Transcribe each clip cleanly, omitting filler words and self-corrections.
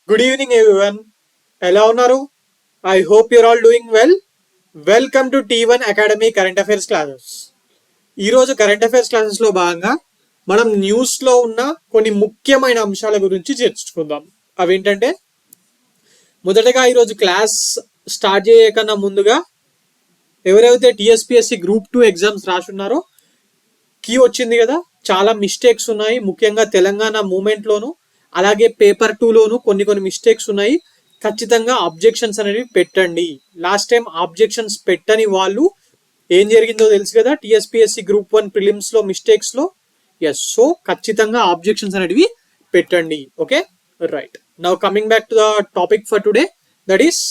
Good evening everyone. ఎలా ఉన్నారు? I hope your all doing well. Welcome to T1 academy current affairs classes. ఈరోజు current affairs classes లో భాగంగా మనం news లో ఉన్న కొన్ని ముఖ్యమైన అంశాల గురించి చర్చించుకుందాం. అవేంటంటే, మొదటగా ఈరోజు క్లాస్ స్టార్ట్ చేయకన్నా ముందుగా ఎవరైతే టీఎస్పీఎస్సీ గ్రూప్ 2 ఎగ్జామ్స్ రాసున్నారో కీ వచ్చింది కదా, చాలా మిస్టేక్స్ ఉన్నాయి. ముఖ్యంగా తెలంగాణ మూమెంట్ లోను అలాగే పేపర్ 2 లోను కొన్ని మిస్టేక్స్ ఉన్నాయి. ఖచ్చితంగా ఆబ్జెక్షన్స్ అనేవి పెట్టండి. లాస్ట్ టైం ఆబ్జెక్షన్స్ పెట్టని వాళ్ళు ఏం జరిగిందో తెలుసు కదా, టీఎస్పీఎస్సీ గ్రూప్ 1 ప్రిలిమ్స్ లో మిస్టేక్స్ లో. ఎస్, సో ఖచ్చితంగా ఆబ్జెక్షన్స్ అనేవి పెట్టండి. Okay, right. Now coming back to the topic for today, that is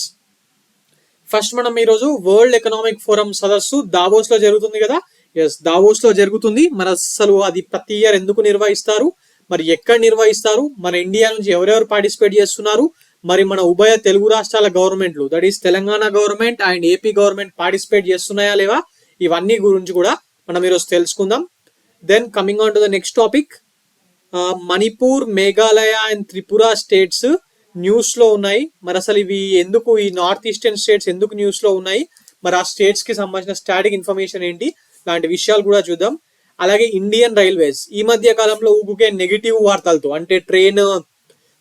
first మనం ఈరోజు వరల్డ్ ఎకనామిక్ ఫోరం సదస్సు దావోస్ లో జరుగుతుంది కదా. ఎస్, దావోస్ లో జరుగుతుంది. మరి అసలు అది ప్రతి ఇయర్ ఎందుకు నిర్వహిస్తారు, మరి ఎక్కడ నిర్వహిస్తారు, మన ఇండియా నుంచి ఎవరెవరు పార్టిసిపేట్ చేస్తున్నారు, మరి మన ఉభయ తెలుగు రాష్ట్రాల గవర్నమెంట్లు, that is Telangana government and AP government participate చేస్తున్నాయా లేవా, ఇవన్నీ గురించి కూడా మనం ఈరోజు తెలుసుకుందాం. Then coming on to the next topic, Manipur, Meghalaya and Tripura states news లో ఉన్నాయి. మరి అసలు ఇవి ఎందుకు, ఈ నార్త్ ఈస్టర్న్ స్టేట్స్ ఎందుకు న్యూస్ లో ఉన్నాయి, మరి ఆ స్టేట్స్ కి సంబంధించిన స్టాటిక్ ఇన్ఫర్మేషన్ ఏంటి, లాంటి విషయాలు కూడా చూద్దాం. అలాగే ఇండియన్ రైల్వేస్ ఈ మధ్య కాలంలో ఊరికే నెగిటివ్ వార్తలతో, అంటే ట్రైన్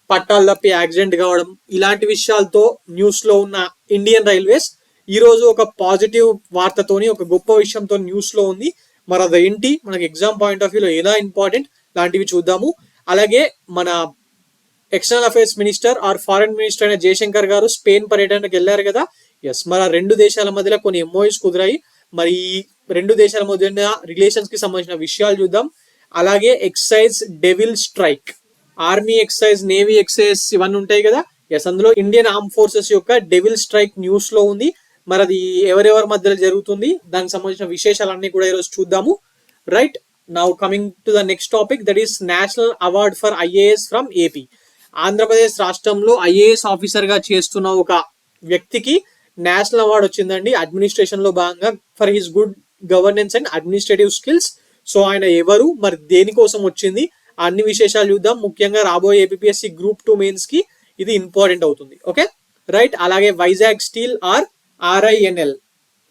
పట్టాలు తప్పి యాక్సిడెంట్ కావడం, ఇలాంటి విషయాలతో న్యూస్ లో ఉన్న ఇండియన్ రైల్వేస్ ఈ రోజు ఒక పాజిటివ్ వార్తతోని, ఒక గొప్ప విషయంతో న్యూస్ లో ఉంది. మరి అది ఏంటి, మనకి ఎగ్జామ్ పాయింట్ ఆఫ్ వ్యూలో ఎలా ఇంపార్టెంట్, లాంటివి చూద్దాము. అలాగే మన external affairs minister or foreign minister అయిన జయశంకర్ గారు స్పెయిన్ పర్యటనకు వెళ్ళారు కదా. ఎస్, మరి రెండు దేశాల మధ్యలో కొన్ని ఎంఓయూస్ కుదిరాయి. మరి రెండు దేశాల మధ్య రిలేషన్స్ కి సంబంధించిన విషయాలు చూద్దాం. అలాగే exercise devil strike, army exercise, navy exercise ఇవన్నీ ఉంటాయి కదా. ఎస్, అందులో ఇండియన్ ఆర్మ్ ఫోర్సెస్ యొక్క డెవిల్ స్ట్రైక్ న్యూస్ లో ఉంది. మరి అది ఎవరెవరి మధ్యలో జరుగుతుంది, దానికి సంబంధించిన విశేషాలన్నీ కూడా ఈరోజు చూద్దాము. Right, now coming to the next topic, that is national award for IAS from AP. Andhra Pradesh రాష్ట్రంలో ఐఏఎస్ ఆఫీసర్ గా చేస్తున్న ఒక వ్యక్తికి నేషనల్ అవార్డు వచ్చిందండి, అడ్మినిస్ట్రేషన్ లో భాగంగా, for his good governance and administrative skills. So ఆయన ఎవరు, మరి దేనికోసం వచ్చింది, అన్ని విశేషాలు చూద్దాం. ముఖ్యంగా రాబోయే ఏపీఎస్సీ గ్రూప్ 2 మెయిన్స్ కి ఇది ఇంపార్టెంట్ అవుతుంది. Okay, right. అలాగే Vizag steel or RINL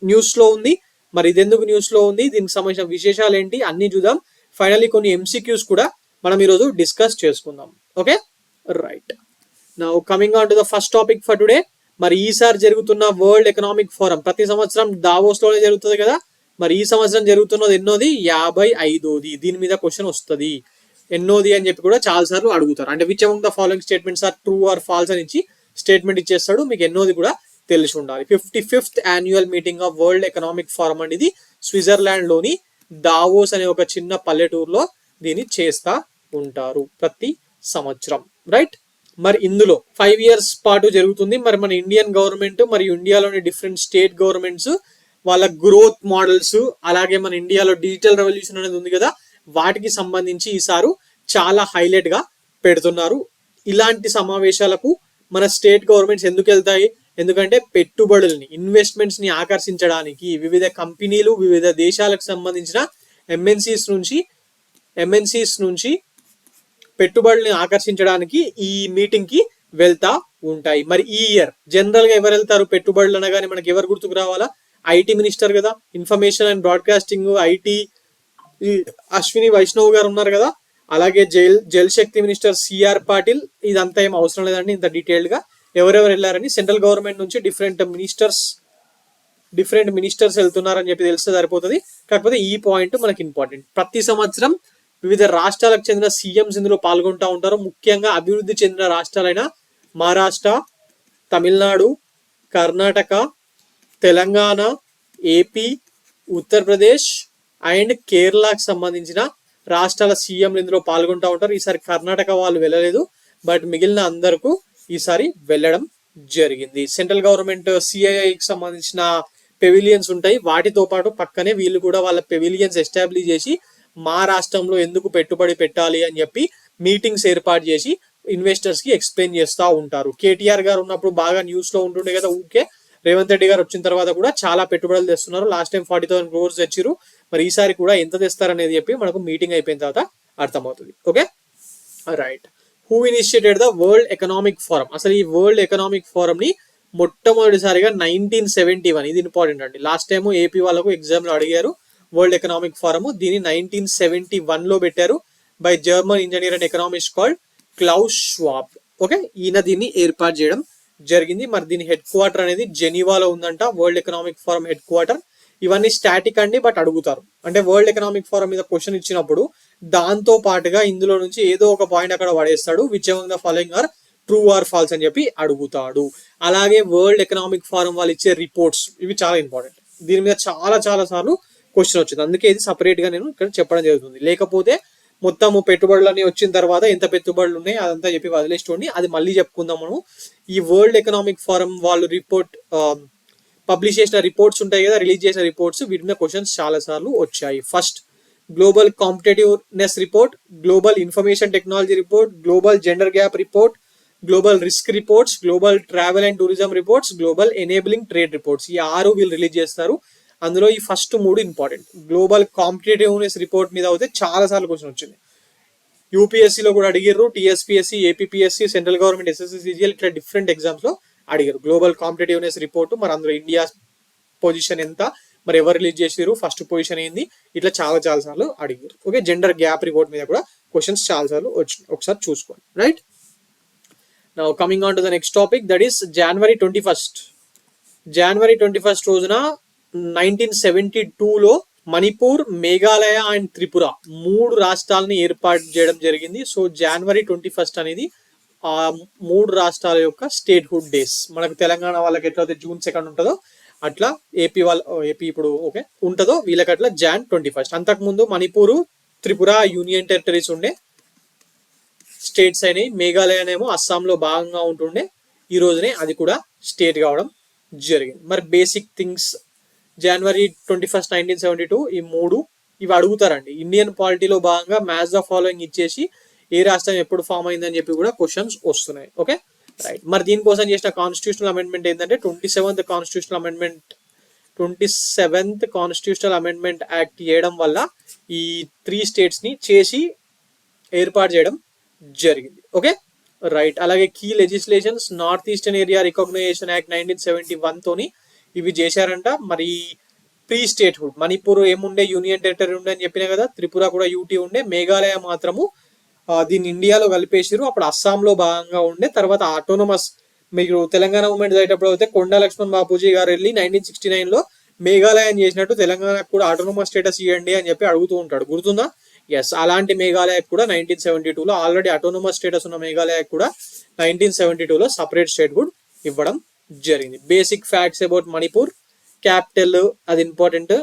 news లో ఉంది. మరి ఇది ఎందుకు న్యూస్ లో ఉంది, దీనికి సంబంధించిన విశేషాలు ఏంటి, అన్ని చూద్దాం. ఫైనల్లీ కొన్ని ఎంసీక్యూస్ కూడా మనం ఈరోజు డిస్కస్ చేసుకుందాం. Okay, right. Now coming on to the first topic for today, మరి ఈసారి జరుగుతున్న వరల్డ్ ఎకనామిక్ ఫోరం ప్రతి సంవత్సరం దావోస్ లోనే జరుగుతుంది కదా. మరి ఈ సంవత్సరం జరుగుతున్నది ఎన్నోది, 55ది. దీని మీద క్వశ్చన్ వస్తుంది, ఎన్నోది అని చెప్పి కూడా చాలా సార్లు అడుగుతారు. అంటే which among the following statements are true or false అని ఇచ్చి స్టేట్మెంట్ ఇచ్చేస్తాడు. మీకు ఎన్నోది కూడా తెలిసి ఉండాలి. 55th annual meeting of world economic forum అనేది స్విట్జర్లాండ్ లోని దావోస్ అనే ఒక చిన్న పల్లెటూరులో దీన్ని చేస్తా ఉంటారు ప్రతి సంవత్సరం. రైట్, మరి ఇందులో 5 years పాటు జరుగుతుంది. మరి మన ఇండియన్ గవర్నమెంట్ మరియు ఇండియాలోని డిఫరెంట్ స్టేట్ గవర్నమెంట్స్ వాళ్ళ గ్రోత్ మోడల్స్, అలాగే మన ఇండియాలో డిజిటల్ రెవల్యూషన్ అనేది ఉంది కదా, వాటికి సంబంధించి ఈసారి చాలా హైలైట్ గా పెడుతున్నారు. ఇలాంటి సమావేశాలకు మన స్టేట్ గవర్నమెంట్స్ ఎందుకు వెళ్తాయి, ఎందుకంటే పెట్టుబడుల్ని, ఇన్వెస్ట్మెంట్స్ ని ఆకర్షించడానికి వివిధ కంపెనీలు, వివిధ దేశాలకు సంబంధించిన ఎంఎన్సీస్ నుంచి పెట్టుబడుల్ని ఆకర్షించడానికి ఈ మీటింగ్ కి వెళ్తా ఉంటాయి. మరి ఈ ఇయర్ జనరల్ గా ఎవరు వెళ్తారు, పెట్టుబడులు అనగానే మనకి ఎవరు గుర్తుకు రావాలా, ఐటీ మినిస్టర్ కదా, information and broadcasting IT Ashwini Vaishnaw గారు ఉన్నారు కదా. అలాగే జల్ శక్తి మినిస్టర్ సిఆర్ పాటిల్. ఇదంతా ఏం అవసరం లేదండి ఇంత డీటెయిల్డ్ గా ఎవరెవరు వెళ్ళారని. సెంట్రల్ గవర్నమెంట్ నుంచి డిఫరెంట్ మినిస్టర్స్ వెళ్తున్నారని చెప్పి తెలిస్తే సరిపోతుంది. కాకపోతే ఈ పాయింట్ మనకి ఇంపార్టెంట్. ప్రతి సంవత్సరం వివిధ రాష్ట్రాలకు చెందిన సీఎంస్ ఇందులో పాల్గొంటూ ఉంటారు. ముఖ్యంగా అభివృద్ధి చెందిన రాష్ట్రాలైన మహారాష్ట్ర, తమిళనాడు, కర్ణాటక, తెలంగాణ, ఏపీ, ఉత్తరప్రదేశ్ అండ్ కేరళకు సంబంధించిన రాష్ట్రాల సీఎంలు ఇందులో పాల్గొంటూ ఉంటారు. ఈసారి కర్ణాటక వాళ్ళు వెళ్ళలేదు, బట్ మిగిలిన అందరికీ ఈసారి వెళ్ళడం జరిగింది. సెంట్రల్ గవర్నమెంట్ సిఐఐకి సంబంధించిన పెవిలియన్స్ ఉంటాయి, వాటితో పాటు పక్కనే వీళ్ళు కూడా వాళ్ళ పెవిలియన్స్ ఎస్టాబ్లిష్ చేసి మా రాష్ట్రంలో ఎందుకు పెట్టుబడి పెట్టాలి అని చెప్పి మీటింగ్స్ ఏర్పాటు చేసి ఇన్వెస్టర్స్ కి ఎక్స్ప్లెయిన్ చేస్తూ ఉంటారు. కేటీఆర్ గారు ఉన్నప్పుడు బాగా న్యూస్ లో ఉంటుండే కదా ఊకే. రేవంత్ రెడ్డి గారు వచ్చిన తర్వాత కూడా చాలా పెట్టుబడులు తెస్తున్నారు. Last time 40,000 crores తెచ్చిరు. మరి ఈసారి కూడా ఎంత తెస్తారనేది చెప్పి మనకు మీటింగ్ అయిపోయిన తర్వాత అర్థమవుతుంది. Okay, right. Who initiated the world economic forum? అసలు ఈ వరల్డ్ ఎకనామిక్ ఫోరం ని మొట్టమొదటిసారిగా 1971, ఇది ఇంపార్టెంట్ అండి. లాస్ట్ టైం ఏపీ వాళ్ళకు ఎగ్జామ్ లో అడిగారు వరల్డ్ ఎకనామిక్ ఫోరం. దీన్ని 1971 లో పెట్టారు by German engineer and economist called cloves Schwab. Okay, ఈయన దీన్ని ఏర్పాటు చేయడం జరిగింది. మరి దీని హెడ్ క్వార్టర్ అనేది జెనీవాలో ఉందంట, world economic forum head quarter. ఇవన్నీ స్టాటిక్ అండి, బట్ అడుగుతారు. అంటే వరల్డ్ ఎకనామిక్ ఫోరం మీద క్వశ్చన్ ఇచ్చినప్పుడు దాంతో పాటుగా ఇందులో నుంచి ఏదో ఒక పాయింట్ అక్కడ పడేస్తాడు. Which among the following are true or false అని చెప్పి అడుగుతాడు. అలాగే వరల్డ్ ఎకనామిక్ ఫోరం వాళ్ళు ఇచ్చే రిపోర్ట్స్ ఇవి చాలా ఇంపార్టెంట్. దీని మీద చాలా చాలా సార్లు క్వశ్చన్ వచ్చింది, అందుకే ఇది సపరేట్ గా నేను ఇక్కడ చెప్పడం జరుగుతుంది. లేకపోతే మొత్తము పెట్టుబడులన్నీ వచ్చిన తర్వాత ఎంత పెట్టుబడులు ఉన్నాయి అదంతా చెప్పి వదిలేసుకోండి, అది మళ్ళీ చెప్పుకుందాం మనం. ఈ వరల్డ్ ఎకనామిక్ ఫోరం వాళ్ళు రిపోర్ట్ పబ్లిష్ చేసిన రిపోర్ట్స్ ఉంటాయి కదా, రిలీజ్ చేసిన రిపోర్ట్స్, వీటి మీద క్వశ్చన్స్ చాలా సార్లు వచ్చాయి. First global competitiveness report, global information technology report, global gender gap report, global risk reports, global travel and tourism reports, global enabling trade reports. ఈ 6 వీళ్ళు రిలీజ్ చేస్తారు. అందులో ఈ first 3 important. Global competitiveness report మీద అయితే చాలా సార్లు క్వశ్చన్ వచ్చింది. యూపీఎస్సీలో కూడా అడిగారు, TSPSC, APPSC, central government, SSC, CGL, ఇట్లా డిఫరెంట్ ఎగ్జామ్స్ లో అడిగారు గ్లోబల్ కాంపిటేటివ్నెస్ రిపోర్ట్. మరి అందులో ఇండియా పొజిషన్ ఎంత, మరి ఎవరు రిలీజ్ చేసారు, ఫస్ట్ పొజిషన్ ఏంది, ఇట్లా చాలా చాలా సార్లు అడిగారు. ఓకే, జెండర్ గ్యాప్ రిపోర్ట్ మీద కూడా క్వశ్చన్స్ చాలా సార్లు వచ్చినాయి, ఒకసారి చూసుకోండి. Right, now coming on to the next topic, that is జనవరి 21 రోజున 1972లో మణిపూర్, మేఘాలయ అండ్ త్రిపుర 3 రాష్ట్రాలని ఏర్పాటు చేయడం జరిగింది. సో జనవరి 21 అనేది ఆ 3 రాష్ట్రాల యొక్క స్టేట్ హుడ్ డేస్. మనకు తెలంగాణ వాళ్ళకి ఎట్లయితే June 2 ఉంటుందో అట్లా ఏపీ ఇప్పుడు ఓకే ఉంటుందో వీళ్ళకి అట్లా Jan 21. అంతకుముందు మణిపూర్, త్రిపుర యూనియన్ టెరిటరీస్ ఉండే స్టేట్స్ అయినాయి. మేఘాలయనేమో అస్సాంలో భాగంగా ఉంటుండే, ఈ రోజునే అది కూడా స్టేట్ కావడం జరిగింది. మరి బేసిక్ థింగ్స్, జనవరి 21, 1972 ఈ 3 ఇవి అడుగుతారండి. ఇండియన్ పాలిటీలో భాగంగా మ్యాచ్ ద ఫాలోయింగ్ ఇచ్చేసి ఏ రాష్ట్రం ఎప్పుడు ఫామ్ అయిందని చెప్పి కూడా క్వశ్చన్స్ వస్తున్నాయి. ఓకే రైట్, మరి దీనికోసం చేసిన కాన్స్టిట్యూషనల్ అమెండ్మెంట్ ఏంటంటే 27th కాన్స్టిట్యూషనల్ అమెండ్మెంట్ యాక్ట్ చేయడం వల్ల ఈ 3 స్టేట్స్ ని చేసి ఏర్పాటు చేయడం జరిగింది. ఓకే రైట్, అలాగే key legislations, north eastern area recognization act 1971 తోని ఇవి చేశారంట. మరి ప్రీ స్టేట్ హుడ్, మణిపూర్ ఏముండే యూనియన్ టెరిటరీ ఉండే అని చెప్పినా కదా, త్రిపుర కూడా యూటీ ఉండే, మేఘాలయ మాత్రము దీన్ని ఇండియాలో కలిపేసారు. అప్పుడు అస్సాంలో భాగంగా ఉండే, తర్వాత ఆటోనమస్. మీరు తెలంగాణ మూవ్మెంట్ జరిగేటప్పుడు అయితే కొండా లక్ష్మణ్ బాపూజీ గారు వెళ్ళి 1969లో మేఘాలయం చేసినట్టు తెలంగాణకు కూడా ఆటోనమస్ స్టేటస్ ఇవ్వండి అని చెప్పి అడుగుతూ ఉంటాడు, గుర్తుందా? ఎస్, అలాంటి మేఘాలయకు కూడా 1972లో ఆల్రెడీ ఆటోనమస్ స్టేటస్ ఉన్న మేఘాలయకు కూడా 1972లో సపరేట్ స్టేట్ హుడ్ ఇవ్వడం జరిగింది. Basic facts about Manipur, capital అది ఇంపార్టెంట్.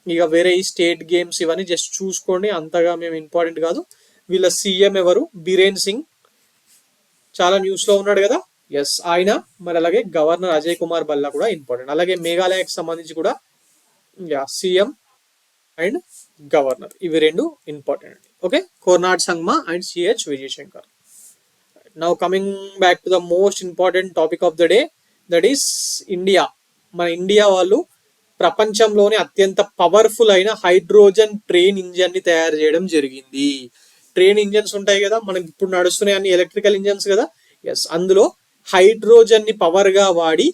ఇక వేరే ఈ స్టేట్ గేమ్స్ ఇవన్నీ జస్ట్ చూసుకోండి, అంతగా మేము ఇంపార్టెంట్ కాదు. వీళ్ళ సీఎం ఎవరు, బీరేన్ సింగ్, చాలా న్యూస్ లో ఉన్నాడు కదా, ఎస్ ఆయన. మరి అలాగే గవర్నర్ అజయ్ కుమార్ భల్లా కూడా ఇంపార్టెంట్. అలాగే మేఘాలయకి సంబంధించి కూడా సీఎం అండ్ గవర్నర్, ఇవి 2 important. Okay, Conrad Sangma and C H Vijayashankar. Now coming back to the most important topic of the day, that is India. మన ఇండియా వాళ్ళు ప్రపంచంలోనే అత్యంత పవర్ఫుల్ అయిన హైడ్రోజన్ ట్రైన్ ఇంజన్ ని తయారు చేయడం జరిగింది. ట్రైన్ ఇంజన్స్ ఉంటాయి కదా మనకి ఇప్పుడు నడుస్తున్నాయి అన్ని ఎలక్ట్రికల్ ఇంజన్స్ కదా, ఎస్, అందులో హైడ్రోజన్ ని పవర్ గా వాడి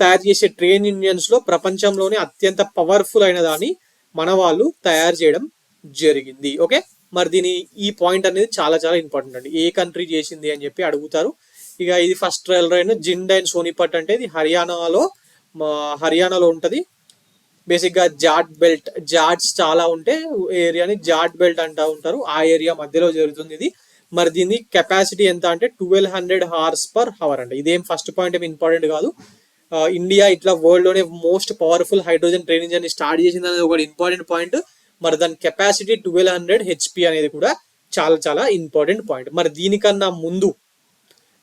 తయారు చేసే ట్రైన్ ఇంజన్స్ లో ప్రపంచంలోనే అత్యంత పవర్ఫుల్ అయిన దాన్ని మన వాళ్ళు తయారు చేయడం జరిగింది. ఓకే, మరి దీని ఈ పాయింట్ అనేది చాలా చాలా ఇంపార్టెంట్ అండి. ఏ కంట్రీ చేసింది అని చెప్పి అడుగుతారు. ఇక ఇది ఫస్ట్ రైల్ జిండ్ అండ్ సోనిపట్ అంటే ఇది హర్యానాలో ఉంటది. బేసిక్ గా జాట్స్ చాలా ఉంటే ఏరియాని జాట్ బెల్ట్ అంటూ ఉంటారు, ఆ ఏరియా మధ్యలో జరుగుతుంది ఇది. మరి దీని కెపాసిటీ ఎంత అంటే 1200 horsepower అంట. ఇదేం ఫస్ట్ పాయింట్ ఏమి ఇంపార్టెంట్ కాదు. ఇండియా ఇట్లా వరల్డ్ లోనే most powerful hydrogen train engine ని స్టార్ట్ చేసింది అనేది ఒక ఇంపార్టెంట్ పాయింట్. మరి దాని కెపాసిటీ 1200 HP అనేది కూడా చాలా చాలా ఇంపార్టెంట్ పాయింట్. మరి దీనికన్నా ముందు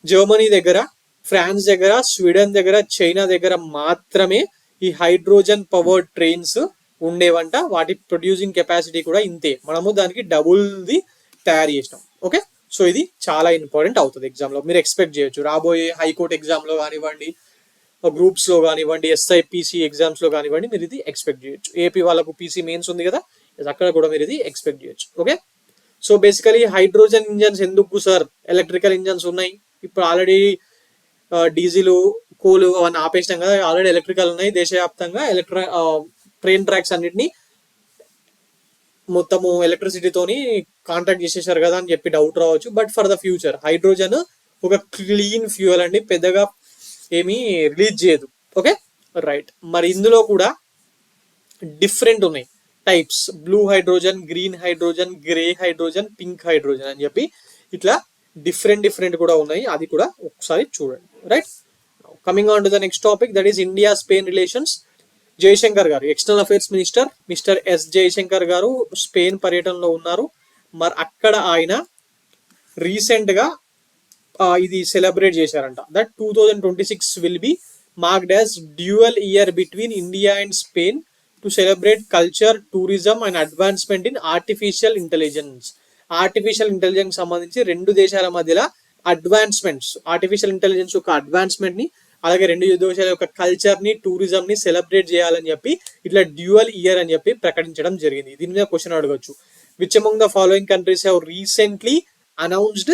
జర్మనీ దగ్గర, ఫ్రాన్స్ దగ్గర, స్వీడన్ దగ్గర, చైనా దగ్గర మాత్రమే ఈ హైడ్రోజన్ పవర్ ట్రైన్స్ ఉండేవంట. వాటి ప్రొడ్యూసింగ్ కెపాసిటీ కూడా ఇంతే, మనము దానికి డబుల్ది తయారు చేసినాం. ఓకే, సో ఇది చాలా ఇంపార్టెంట్ అవుతుంది ఎగ్జామ్ లో, మీరు ఎక్స్పెక్ట్ చేయొచ్చు. రాబోయే హైకోర్టు ఎగ్జామ్ లో కానివ్వండి, గ్రూప్స్ లో కానివ్వండి, ఎస్ఐపిసి ఎగ్జామ్స్ లో కానివ్వండి, మీరు ఇది ఎక్స్పెక్ట్ చేయొచ్చు. ఏపీ వాళ్ళకు పీసీ మెయిన్స్ ఉంది కదా, అక్కడ కూడా మీరు ఇది ఎక్స్పెక్ట్ చేయొచ్చు. Okay, so basically hydrogen engines ఎందుకు సార్, ఎలక్ట్రికల్ ఇంజన్స్ ఉన్నాయి, ఇప్పుడు ఆల్రెడీ డీజిల్ కోల్ అవన్నీ ఆపేసినాం కదా, ఆల్రెడీ ఎలక్ట్రికల్ ఉన్నాయి దేశవ్యాప్తంగా. ట్రైన్ ట్రాక్స్ అన్నిటిని మొత్తము ఎలక్ట్రిసిటీతోని కాంట్రాక్ట్ చేసేసారు కదా అని చెప్పి డౌట్ రావచ్చు. But for the future hydrogen ఒక క్లీన్ ఫ్యూయల్ అండి, పెద్దగా ఏమీ రిలీజ్ చేయదు. Okay right. మరి ఇందులో కూడా డిఫరెంట్ ఉన్నాయి types, blue hydrogen, green hydrogen, grey hydrogen, pink hydrogen అని చెప్పి ఇట్లా డిఫరెంట్ కూడా ఉన్నాయి. అది కూడా ఒకసారి చూడండి. Right, coming on to the next topic, that is India Spain relations. Jaishankar గారు, external affairs minister mister S Jaishankar గారు స్పెయిన్ పర్యటనలో ఉన్నారు. మరి అక్కడ ఆయన రీసెంట్ గా ఇది సెలబ్రేట్ చేశారంట. That 2026 will be marked as dual year between India and Spain to celebrate culture, tourism and advancement in artificial intelligence. Artificial intelligence సంబంధించి రెండు దేశాల మధ్యలో అడ్వాన్స్మెంట్స్, ఆర్టిఫిషియల్ ఇంటెలిజెన్స్ యొక్క అడ్వాన్స్మెంట్ ని, అలాగే రెండు దేశాల యొక్క కల్చర్ ని, టూరిజం ని సెలబ్రేట్ చేయాలని చెప్పి ఇట్లా డ్యూయల్ ఇయర్ అని చెప్పి ప్రకటించడం జరిగింది. దీని మీద క్వశ్చన్ అడగచ్చు, which among the following countries have recently announced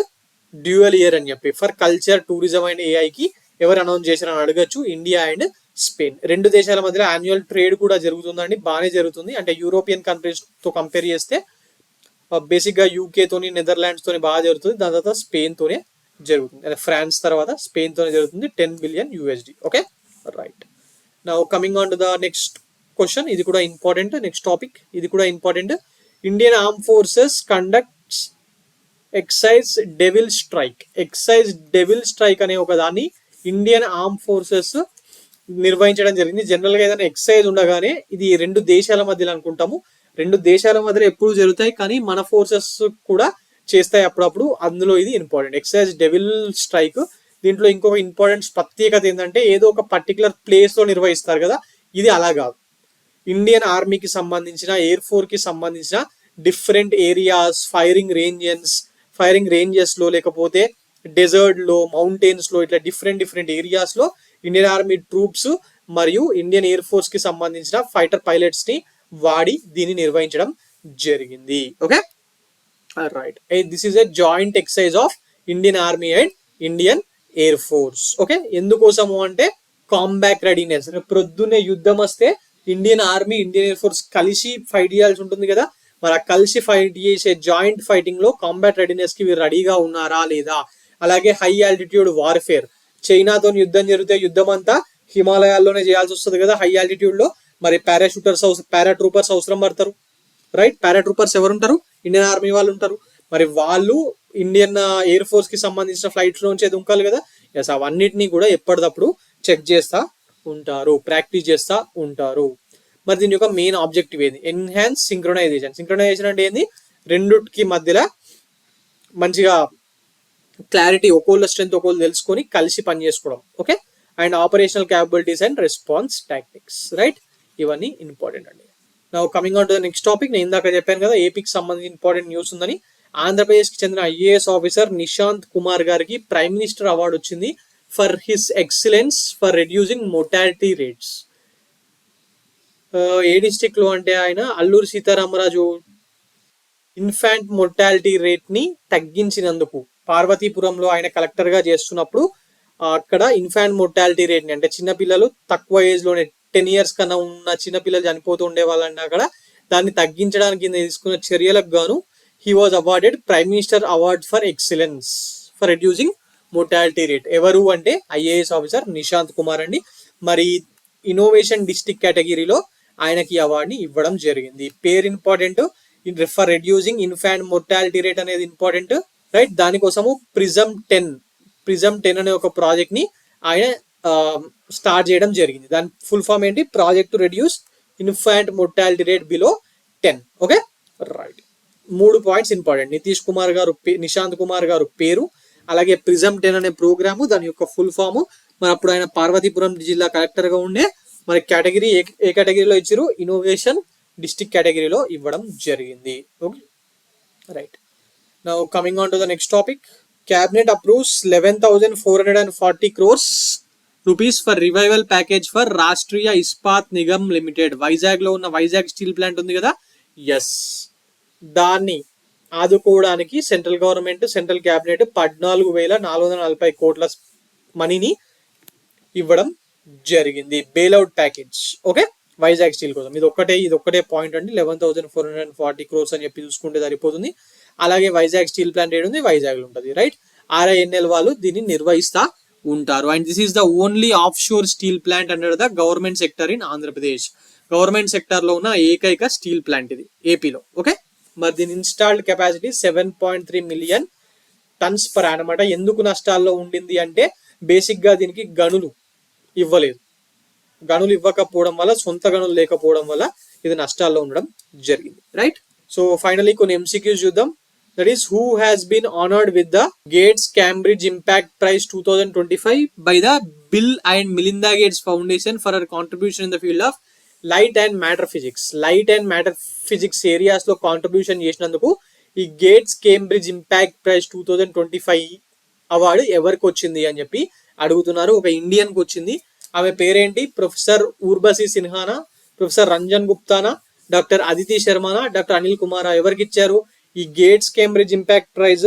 dual year అని చెప్పి ఫర్ కల్చర్, టూరిజం అండ్ ఏఐకి ఎవరు అనౌన్స్ చేశారని అడగచ్చు. India and Spain. రెండు దేశాల మధ్యలో యాన్యువల్ ట్రేడ్ కూడా జరుగుతుందండి, బాగానే జరుగుతుంది. అంటే యూరోపియన్ కంట్రీస్ తో కంపేర్ చేస్తే బేసిక్ గా యూకే తోని, నెదర్లాండ్స్ తోని బాగా జరుగుతుంది. దాని తర్వాత స్పెయిన్ తోనే జరుగుతుంది, అదే ఫ్రాన్స్ తర్వాత స్పెయిన్ తోనే జరుగుతుంది. 10 billion USD. Okay right. Now coming on to the next question, ఇది కూడా ఇంపార్టెంట్. నెక్స్ట్ టాపిక్ ఇది కూడా important. Indian arm forces conducts exercise devil strike. Exercise devil strike అనే ఒక దాన్ని ఇండియన్ ఆర్మ్ ఫోర్సెస్ నిర్వహించడం జరిగింది. జనరల్ గా ఏదైనా ఎక్సైజ్ ఉండగానే ఇది రెండు దేశాల మధ్యలో అనుకుంటాము, రెండు దేశాల మధ్యలో ఎప్పుడు జరుగుతాయి, కానీ మన ఫోర్సెస్ కూడా చేస్తాయి అప్పుడప్పుడు. అందులో ఇది ఇంపార్టెంట్, ఎక్సైజ్ డెవిల్ స్ట్రైక్. దీంట్లో ఇంకొక ఇంపార్టెంట్ ప్రత్యేకత ఏంటంటే ఏదో ఒక పర్టికులర్ ప్లేస్ లో నిర్వహిస్తారు కదా, ఇది అలా కాదు. ఇండియన్ ఆర్మీకి సంబంధించిన, ఎయిర్ ఫోర్స్ కి సంబంధించిన డిఫరెంట్ ఏరియాస్, ఫైరింగ్ రేంజెస్ లో, లేకపోతే డెజర్ట్ లో, మౌంటైన్స్ లో, ఇట్లా డిఫరెంట్ ఏరియాస్ లో ఇండియన్ ఆర్మీ ట్రూప్స్ మరియు ఇండియన్ ఎయిర్ ఫోర్స్ కి సంబంధించిన ఫైటర్ పైలట్స్ ని వాడి దీన్ని నిర్వహించడం జరిగింది. Okay right. This is a joint exercise of Indian army and Indian air force. Okay, ఎందుకోసము అంటే కాంబాట్ రెడీనెస్. ప్రొద్దునే యుద్ధం వస్తే Indian army, Indian air force కలిసి ఫైట్ చేయాల్సి ఉంటుంది కదా, మరి ఆ కలిసి ఫైట్ చేసే జాయింట్ ఫైటింగ్ లో కాంబాట్ రెడీనెస్ కి వీరు రెడీగా ఉన్నారా లేదా. అలాగే హై ఆల్టిట్యూడ్ వార్ఫేర్, చైనాతో యుద్ధం జరిగితే యుద్ధం అంతా హిమాలయాల్లోనే చేయాల్సి వస్తుంది కదా హై ఆల్టిట్యూడ్ లో. మరి పారాట్రూపర్స్ అవసరం పడతారు. రైట్, పారాట్రూపర్స్ ఎవరు ఉంటారు? ఇండియన్ ఆర్మీ వాళ్ళు ఉంటారు. మరి వాళ్ళు ఇండియన్ ఎయిర్ ఫోర్స్ కి సంబంధించిన ఫ్లైట్స్ లోంచి దుంకాలి కదా. ఎస్, అవన్నిటినీ కూడా ఎప్పటికప్పుడు చెక్ చేస్తా ఉంటారు, ప్రాక్టీస్ చేస్తా ఉంటారు. మరి దీని యొక్క మెయిన్ ఆబ్జెక్టివ్ ఏంది? Enhance synchronisation. సింక్రొనైజేషన్ అంటే ఏంది? రెండుకి మధ్యలో మంచిగా క్లారిటీ, ఒకళ్ళ స్ట్రెంత్ ఒకళ్ళు తెలుసుకొని కలిసి పనిచేసుకోవడం. Okay, and operational capabilities and response tactics. Right, ఇవన్నీ ఇంపార్టెంట్ అండి. Now coming on to the next topic, నేను ఇందాక చెప్పాను కదా ఏపీకి సంబంధించి ఇంపార్టెంట్ న్యూస్ ఉందని. ఆంధ్రప్రదేశ్ కి చెందిన IAS ఆఫీసర్ నిశాంత్ కుమార్ గారికి ప్రైమ్ మినిస్టర్ అవార్డు వచ్చింది for his excellence for reducing mortality rates. A district లో అంటే ఆయన Alluri Sitaramaraju infant mortality rate ని తగ్గించినందుకు, పార్వతీపురంలో ఆయన కలెక్టర్ గా చేస్తున్నప్పుడు అక్కడ ఇన్ఫాంట్ మోర్టాలిటీ రేట్ ని, అంటే చిన్నపిల్లలు తక్కువ ఏజ్ లోనే 10 years కన్నా ఉన్న చిన్నపిల్లలు చనిపోతూ ఉండే వాళ్ళంటే అక్కడ దాన్ని తగ్గించడానికి తీసుకున్న చర్యలకు గాను he was awarded prime minister award for excellence for reducing mortality rate. ఎవరు అంటే IAS ఆఫీసర్ నిశాంత్ కుమార్ అండి. మరి ఇన్నోవేషన్ డిస్ట్రిక్ట్ కేటగిరీలో ఆయనకి అవార్డుని ఇవ్వడం జరిగింది. పేరు important, for reducing infant mortality rate అనేది ఇంపార్టెంట్. రైట్, దానికోసము ప్రిజమ్ 10 అనే ఒక ప్రాజెక్ట్ ని ఆయన స్టార్ట్ చేయడం జరిగింది. దాని ఫుల్ ఫామ్ ఏంటి? Project to reduce infant mortality rate below 10. Okay right, 3 points important. Nishant Kumar గారు పేరు, అలాగే ప్రిజమ్ 10 అనే ప్రోగ్రాము, దాని యొక్క ఫుల్ ఫామ్. మరి అప్పుడు ఆయన పార్వతీపురం జిల్లా కలెక్టర్ గా ఉండే. మరి కేటగిరీ ఏ కేటగిరీలో ఇచ్చారు? ఇన్నోవేషన్ డిస్ట్రిక్ట్ కేటగిరీలో ఇవ్వడం జరిగింది. Okay right. Now coming on to the next topic, cabinet approves 11,440 crores rupees for revival package for Rashtriya Ispat Nigam limited. Vizag లో ఉన్న వైజాగ్ స్టీల్ ప్లాంట్ ఉంది కదా, ఎస్, దాన్ని ఆదుకోవడానికి సెంట్రల్ గవర్నమెంట్, సెంట్రల్ క్యాబినెట్ 14,440 కోట్ల మనీని ఇవ్వడం జరిగింది, bailout package. Okay, Vizag steel కోసం ఇది ఒక్కటే పాయింట్ అండి. 11,440 crores అని చెప్పి చూసుకుంటే సరిపోతుంది. అలాగే వైజాగ్ స్టీల్ ప్లాంట్ ఏడు ఉంది, వైజాగ్ లో ఉంటుంది, రైట్. RINL వాళ్ళు దీన్ని నిర్వహిస్తా ఉంటారు. And this is the only of sure steel plant under the government sector in Andhra Pradesh. Government sector లో ఉన్న ఏకైక స్టీల్ ప్లాంట్ ఇది ఏపీలో. ఓకే, మరి దీని installed capacity 7.3 million tons per annum అన్నమాట. ఎందుకు నష్టాల్లో ఉండింది అంటే బేసిక్ గా దీనికి గనులు ఇవ్వలేదు. గనులు ఇవ్వకపోవడం వల్ల, సొంత గనులు లేకపోవడం వల్ల ఇది నష్టాల్లో ఉండడం జరిగింది, రైట్. సో ఫైనలీ కొన్ని MCQs చూద్దాం. That is who has been honoured with the Gates Cambridge Impact Prize 2025 by the Bill and Melinda Gates Foundation for our contribution in the field of light and matter physics. Light and matter physics areas లో contribution చేసినందుకు ఈ Gates Cambridge impact Prize 2025 award ఎవరికి వచ్చింది అని చెప్పి అడుగుతున్నారు. ఒక Indian కు వచ్చింది. ఆమె పేరేంటి? ప్రొఫెసర్ ఊర్వశి సిన్హానా, ప్రొఫెసర్ రంజన్ గుప్తానా, డాక్టర్ అదితి శర్మనా, డాక్టర్ అనిల్ కుమారా. ఎవరికి ఇచ్చారు? ఈ Gates Cambridge impact prize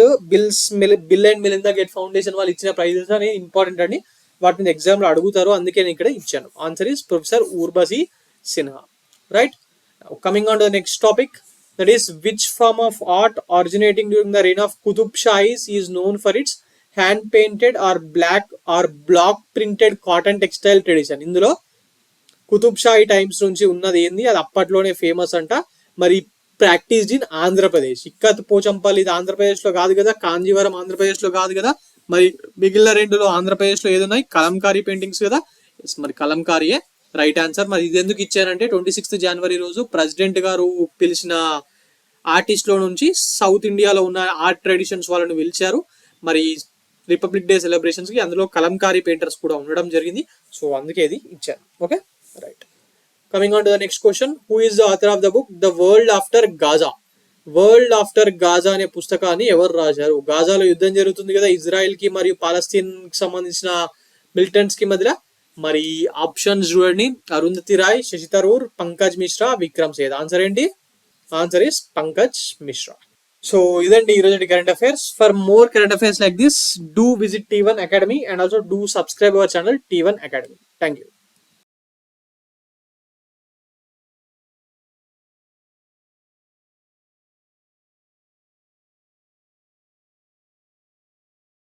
Bill and Melinda Gate foundation వాళ్ళు ఇచ్చిన ప్రైజెస్ అనేది ఇంపార్టెంట్ అండి. వాటిని ఎగ్జామ్ లో అడుగుతారు, అందుకే నేను ఇక్కడ ఇచ్చాను. Answer is professor Urvashi Sinha, right. Coming on to the next topic, that is which form of art originating during the reign of Qutub Shahis is known for its hand painted or black or block printed cotton textile tradition. ఇందులో Qutub Shahi times నుంచి ఉన్నది ఏంది, అది అప్పట్లోనే famous అంట. మరి practised in Andhra Pradesh. Ikat Pochampally ఇది ఆంధ్రప్రదేశ్ లో కాదు కదా, కాంజీవరం ఆంధ్రప్రదేశ్ లో కాదు కదా, మరి మిగిలిన రెండులో ఆంధ్రప్రదేశ్ లో ఏదున్నాయి? కలంకారీ పెయింటింగ్స్ కదా. మరి కలంకారీయే రైట్ ఆన్సర్. మరి ఇది ఎందుకు ఇచ్చారంటే 26th January రోజు ప్రెసిడెంట్ గారు పిలిచిన ఆర్టిస్ట్ లో నుంచి సౌత్ ఇండియాలో ఉన్న ఆర్ట్ ట్రెడిషన్స్ వాళ్ళని పిలిచారు. మరి రిపబ్లిక్ డే సెలబ్రేషన్స్ కి అందులో కలంకారీ పెయింటర్స్ కూడా ఉండడం జరిగింది. సో అందుకే ఇది ఇచ్చారు. Okay, right. Coming on to the next question, who is the author of the book the world after Gaza? World after Gaza అనే పుస్తకాన్ని ఎవరు రాశారు? గాజాలో యుద్ధం జరుగుతుంది కదా, ఇజ్రాయెల్ కి మరియు పాలస్తీన్ కి సంబంధించిన మిలిటెంట్స్ కి మధ్య. మరి ఆప్షన్స్ చూడండి, అరుంధతి రాయ్, శశి థరూర్, పంకజ్ మిశ్రా, విక్రమ్ సేథ్. ఆన్సర్ ఏంటి? Answer is Pankaj Mishra. So ఇదండి ఈరోజు current affairs. For more current affairs like this, do visit T1 Academy and also do subscribe our channel T1 Academy. Thank you.